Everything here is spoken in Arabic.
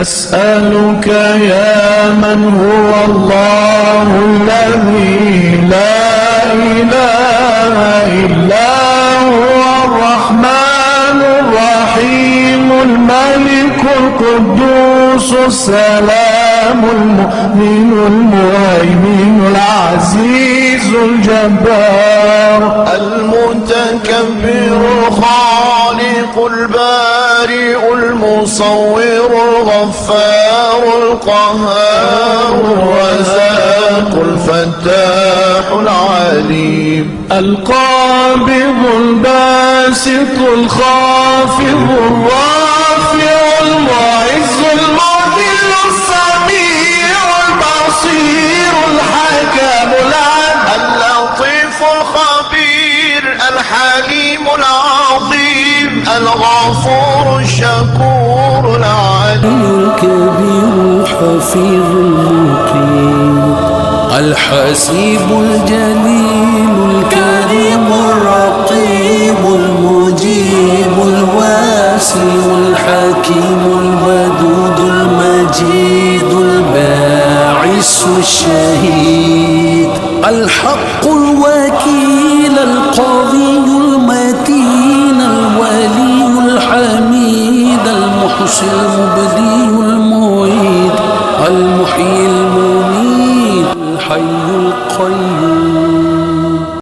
نسألك يا من هو الله الذي لا إله إلا هو الرحمن الرحيم الملك القدوس السلام المؤمن المهيمن العزيز الجبار المتكبر الخالق البارئ المصور الغفار القهار الرزاق الفتاح العليم القابض الباسط الخافض الرافع المعز المذل السميع البصير الحكم العدل اللطيف الخبير الحليم العظيم الغفور الشكور العليم الكبير الحفيظ المقيم الحسيب الجليل الكريم الرقيب المجيب الواسع الحكيم الودود المجيد الباعث الشهيد الحق الوكيل القوي المتين الولي الحميد المحصي المبدي المعيد المحيي المميت الحي القيوم